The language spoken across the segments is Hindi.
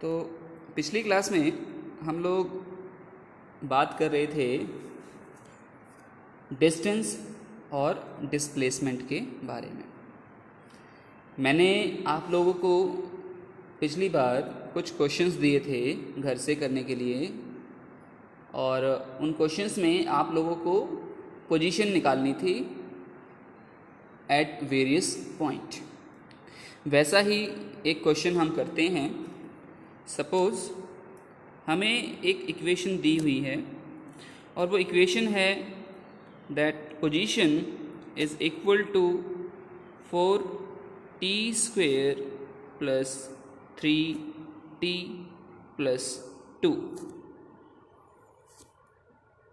तो पिछली क्लास में हम लोग बात कर रहे थे डिस्टेंस और डिस्प्लेसमेंट के बारे में। मैंने आप लोगों को पिछली बार कुछ क्वेश्चंस दिए थे घर से करने के लिए, और उन क्वेश्चंस में आप लोगों को पोजीशन निकालनी थी एट वेरियस पॉइंट। वैसा ही एक क्वेश्चन हम करते हैं। सपोज़ हमें एक इक्वेशन दी हुई है और वो इक्वेशन है that position is equal to 4t square plus 3t plus 2।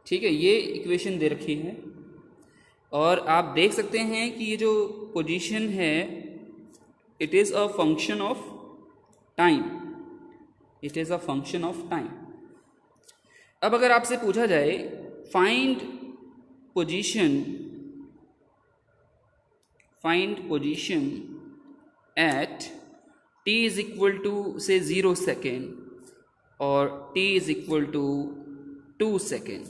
ठीक है, ये इक्वेशन दे रखी है और आप देख सकते हैं कि ये जो पोजीशन है it is a function of time. It is a function of time. अब अगर आपसे पूछा जाए find position at t is equal to से 0 सेकेंड और t is equal to 2 second,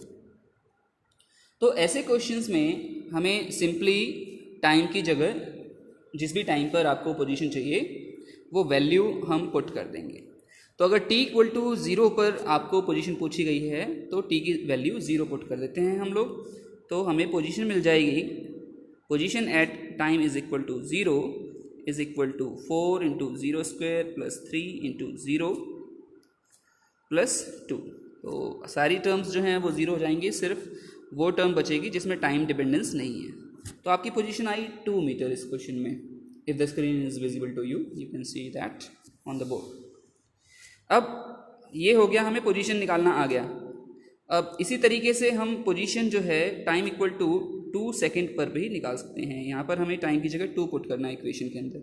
तो ऐसे क्वेश्चंस में हमें सिंपली टाइम की जगह जिस भी टाइम पर आपको पोजीशन चाहिए वो वैल्यू हम पुट कर देंगे। तो अगर t इक्वल टू 0 पर आपको पोजीशन पूछी गई है तो t की वैल्यू 0 पुट कर देते हैं हम लोग, तो हमें पोजीशन मिल जाएगी। Position at time is equal to 0 is equal to 4 into 0 square plus 3 into 0 plus 2। तो सारी टर्म्स जो हैं वो 0 हो जाएंगी, सिर्फ वो टर्म बचेगी जिसमें टाइम डिपेंडेंस नहीं है। तो आपकी पोजीशन आई 2 मीटर इस क्वेश्चन में। If the screen is visible to you, you can see that on the board. अब ये हो गया, हमें पोजीशन निकालना आ गया। अब इसी तरीके से हम पोजीशन जो है टाइम इक्वल टू 2 सेकेंड पर भी निकाल सकते हैं। यहाँ पर हमें टाइम की जगह 2 पुट करना है इक्वेशन के अंदर।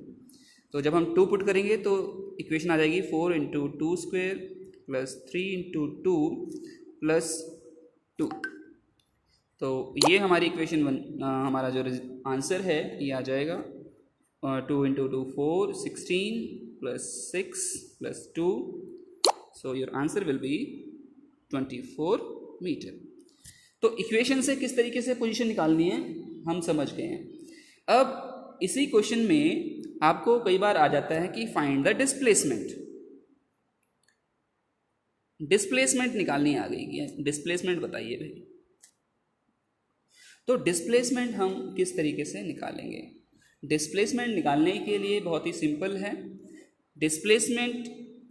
तो जब हम 2 पुट करेंगे तो इक्वेशन आ जाएगी 4 into 2 square plus 3 into 2 plus 2। तो ये हमारी इक्वेशन हमारा जो आंसर है ये आ जाएगा 2 into 2 4 16 plus 6 plus 2। So your answer will be 24 metre. तो इक्वेशन से किस तरीके से पोजीशन निकालनी है हम समझ गए हैं। अब इसी क्वेश्चन में आपको कई बार आ जाता है कि फाइंड द डिस्प्लेसमेंट। डिस्प्लेसमेंट निकालनी आ गई, डिस्प्लेसमेंट बताइए भाई। तो डिस्प्लेसमेंट हम किस तरीके से निकालेंगे? डिस्प्लेसमेंट निकालने के लिए बहुत ही सिंपल है। डिस्प्लेसमेंट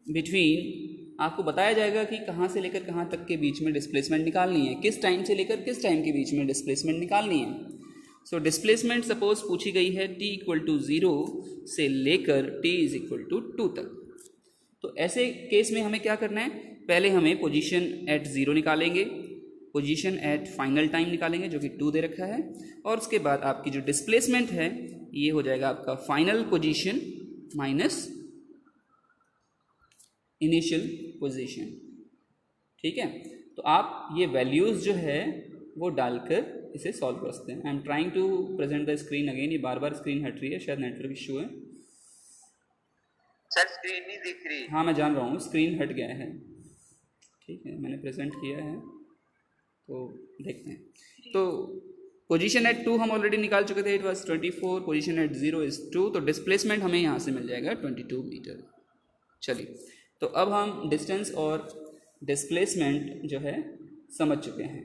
बिटवीन आपको बताया जाएगा कि कहाँ से लेकर कहाँ तक के बीच में डिस्प्लेसमेंट निकालनी है, किस टाइम से लेकर किस टाइम के बीच में डिस्प्लेसमेंट निकालनी है। सो डिस्प्लेसमेंट सपोज पूछी गई है t इक्वल टू 0 से लेकर t इज इक्वल टू 2 तक। तो ऐसे केस में हमें क्या करना है, पहले हमें पोजीशन एट 0 निकालेंगे, पोजीशन एट फाइनल टाइम निकालेंगे जो कि 2 दे रखा है, और उसके बाद आपकी जो डिस्प्लेसमेंट है ये हो जाएगा आपका final position minus initial position. ठीक है, तो आप ये वैल्यूज़ जो है वो डालकर इसे सॉल्व कर सकते हैं। I am trying to present the screen again. ये बार बार स्क्रीन हट रही है, शायद नेटवर्क इशू है। सर स्क्रीन नहीं दिख रही। हाँ मैं जान रहा हूँ, स्क्रीन हट गया है। ठीक है, मैंने प्रेजेंट किया है तो देखते हैं। तो पोजीशन एट 2 हम ऑलरेडी निकाल चुके थे, it was 24। Position at 0 is 2, तो डिस्प्लेसमेंट हमें यहाँ से मिल जाएगा 22 मीटर। चलिए, तो अब हम डिस्टेंस और डिस्प्लेसमेंट जो है समझ चुके हैं।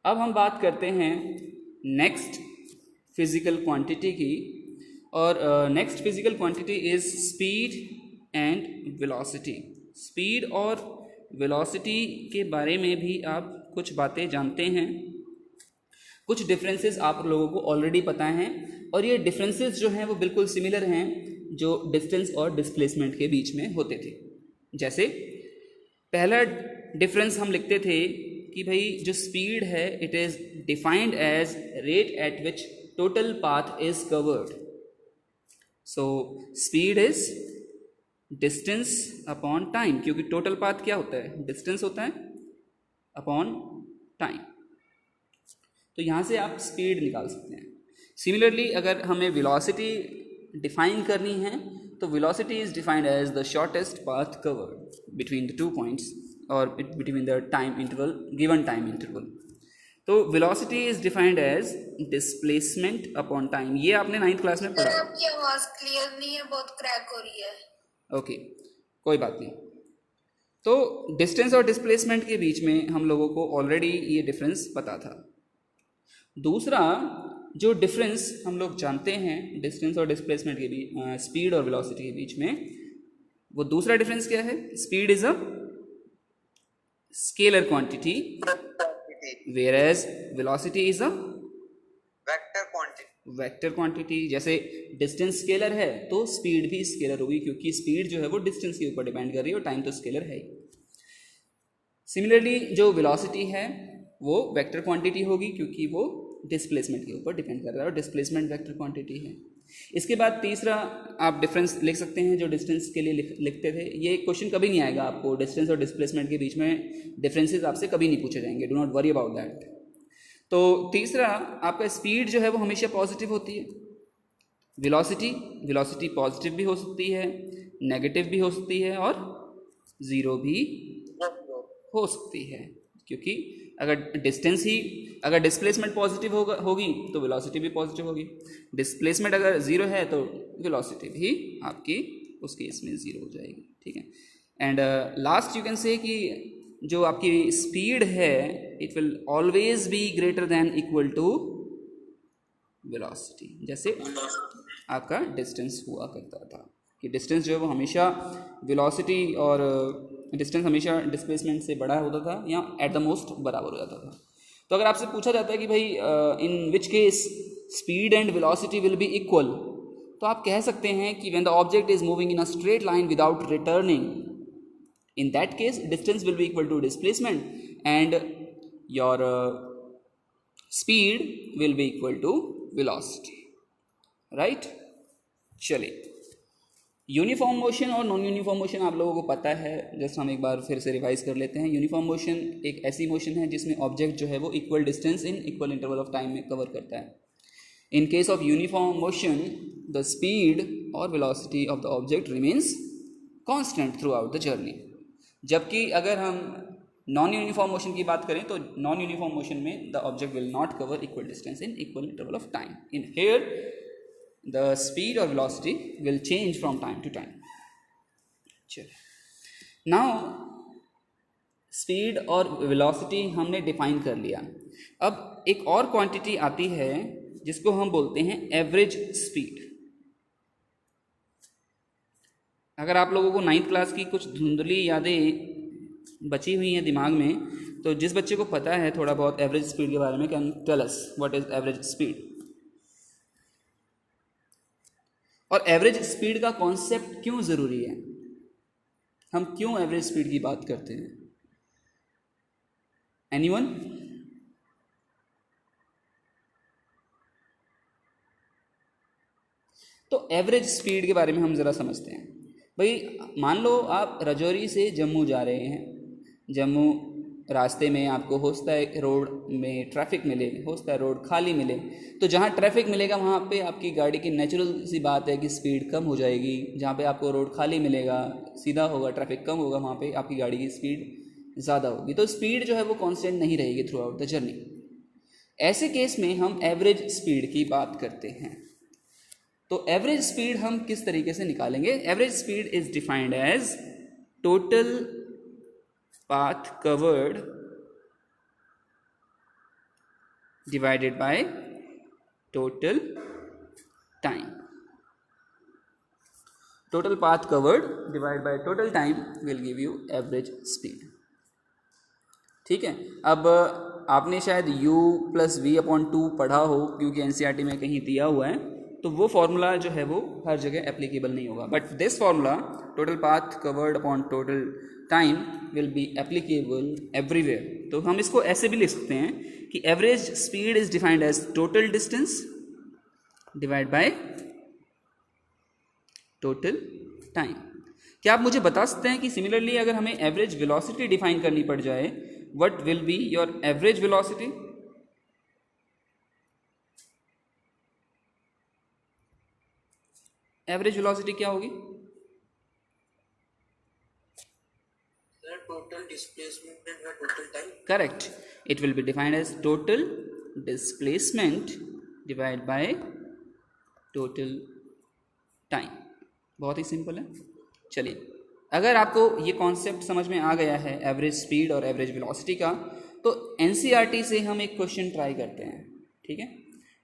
अब हम बात करते हैं नेक्स्ट फिजिकल क्वांटिटी की, और next physical quantity is speed and velocity. Speed और वेलोसिटी के बारे में भी आप कुछ बातें जानते हैं, कुछ डिफरेंसेस आप लोगों को ऑलरेडी पता हैं, और ये डिफरेंसेस जो हैं वो बिल्कुल सिमिलर हैं जो डिस्टेंस और डिस्प्लेसमेंट के बीच में होते थे। जैसे पहला डिफरेंस हम लिखते थे कि भाई जो स्पीड है it is defined as rate at which total path is covered. So speed is distance upon time, क्योंकि टोटल पाथ क्या होता है, डिस्टेंस होता है अपॉन टाइम। तो यहाँ से आप स्पीड निकाल सकते हैं। सिमिलरली अगर हमें वेलोसिटी डिफाइन करनी है तो velocity is defined as the shortest path covered between the 2 points और between the time interval, given time interval. तो velocity is defined as displacement upon time. ये आपने 9th क्लास में पढ़ा। आपकी आवाज क्लियर नहीं है, बहुत क्रैक हो रही है। ओके, कोई बात नहीं। तो डिस्टेंस और डिस्प्लेसमेंट के बीच में हम लोगों को ऑलरेडी ये डिफरेंस पता था। दूसरा जो डिफरेंस हम लोग जानते हैं डिस्टेंस और डिस्प्लेसमेंट के बीच, स्पीड और वेलोसिटी के बीच में, वो दूसरा डिफरेंस क्या है? Speed is a scalar quantity whereas velocity is a vector quantity. जैसे डिस्टेंस स्केलर है तो स्पीड भी स्केलर होगी, क्योंकि स्पीड जो है वो डिस्टेंस के ऊपर डिपेंड कर रही है और टाइम तो स्केलर है ही। सिमिलरली जो वेलोसिटी है वो वेक्टर क्वांटिटी होगी, क्योंकि वो डिस्प्लेसमेंट के ऊपर डिपेंड कर रहा है और डिस्प्लेसमेंट वेक्टर क्वांटिटी है। इसके बाद तीसरा आप डिफरेंस लिख सकते हैं जो डिस्टेंस के लिए लिखते थे। ये क्वेश्चन कभी नहीं आएगा आपको, डिस्टेंस और डिस्प्लेसमेंट के बीच में डिफरेंसेस आपसे कभी नहीं पूछे जाएंगे, do not worry about that. तो तीसरा आपका स्पीड जो है वो हमेशा पॉजिटिव होती है। वेलोसिटी पॉजिटिव भी हो सकती है, नेगेटिव भी हो सकती है और ज़ीरो भी हो सकती है, क्योंकि अगर डिस्प्लेसमेंट पॉजिटिव होगी तो वेलोसिटी भी पॉजिटिव होगी। डिस्प्लेसमेंट अगर ज़ीरो है तो वेलोसिटी भी आपकी उस केस में ज़ीरो हो जाएगी, ठीक है। And last you can say कि जो आपकी स्पीड है it will always be greater than equal to velocity, जैसे आपका डिस्टेंस हुआ करता था कि डिस्टेंस जो है वो हमेशा वेलोसिटी और डिस्टेंस हमेशा डिस्प्लेसमेंट से बड़ा होता था या एट द मोस्ट बराबर हो जाता था। तो अगर आपसे पूछा जाता है कि भाई in which case speed and velocity will be equal, तो आप कह सकते हैं कि when the object is moving in a straight line without returning, in that case distance will be equal to displacement and your speed will be equal to velocity, right? चलिए, यूनिफॉर्म मोशन और नॉन यूनिफॉर्म मोशन आप लोगों को पता है, जस्ट हम एक बार फिर से रिवाइज कर लेते हैं। यूनिफॉर्म मोशन एक ऐसी मोशन है जिसमें ऑब्जेक्ट जो है वो equal distance in equal interval of time में कवर करता है। In case of uniform motion the speed और velocity of the object remains constant throughout the journey. जबकि अगर हम नॉन यूनिफॉर्म मोशन की बात करें तो नॉन यूनिफॉर्म मोशन में the object will not cover equal distance in equal interval of time. In here the speed और velocity will change from time to time. चलिए, नाउ स्पीड और वेलोसिटी हमने डिफाइन कर लिया। अब एक और क्वांटिटी आती है जिसको हम बोलते हैं एवरेज स्पीड। अगर आप लोगों को 9th क्लास की कुछ धुंधली यादें बची हुई हैं दिमाग में, तो जिस बच्चे को पता है थोड़ा बहुत एवरेज स्पीड के बारे में, can tell us what is average speed. और एवरेज स्पीड का कॉन्सेप्ट क्यों ज़रूरी है, हम क्यों एवरेज स्पीड की बात करते हैं? एनीवन? तो एवरेज स्पीड के बारे में हम ज़रा समझते हैं। भाई मान लो आप रजौरी से जम्मू जा रहे हैं, जम्मू रास्ते में आपको हो सकता है रोड में ट्रैफिक मिले, हो सकता है रोड खाली मिले, तो जहाँ ट्रैफिक मिलेगा वहाँ पे आपकी गाड़ी की नेचुरल सी बात है कि स्पीड कम हो जाएगी। जहाँ पे आपको रोड खाली मिलेगा, सीधा होगा, ट्रैफिक कम होगा, वहाँ पे आपकी गाड़ी की स्पीड ज़्यादा होगी। तो स्पीड जो है वो कांस्टेंट नहीं रहेगी थ्रू आउट द जर्नी। ऐसे केस में हम एवरेज स्पीड की बात करते हैं। तो एवरेज स्पीड हम किस तरीके से निकालेंगे? Average speed is defined as total path covered divided by total time. Total path covered divide by total time will give you average speed, ठीक है। अब आपने शायद u+v/2 पढ़ा हो, क्योंकि एनसीईआरटी में कहीं दिया हुआ है, तो वो फॉर्मूला जो है वो हर जगह एप्लीकेबल नहीं होगा। But this formula total path covered upon total time will be applicable everywhere. तो हम इसको ऐसे भी लिख सकते हैं कि average speed is defined as total distance divide by total time. क्या आप मुझे बता सकते हैं कि सिमिलरली अगर हमें एवरेज वेलोसिटी डिफाइन करनी पड़ जाए, what will be your average velocity? Average velocity क्या होगी? displacement by total time. Correct. It will be defined as total displacement divided by total time. बहुत ही सिंपल है. चलिए, अगर आपको ये कॉन्सेप्ट समझ में आ गया है एवरेज स्पीड और एवरेज वेलोसिटी का, तो एनसीईआरटी से हम एक क्वेश्चन ट्राई करते हैं. ठीक है,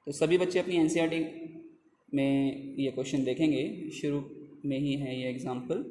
तो सभी बच्चे अपनी एनसीईआरटी में ये क्वेश्चन देखेंगे. शुरू में ही है ये एग्जाम्पल.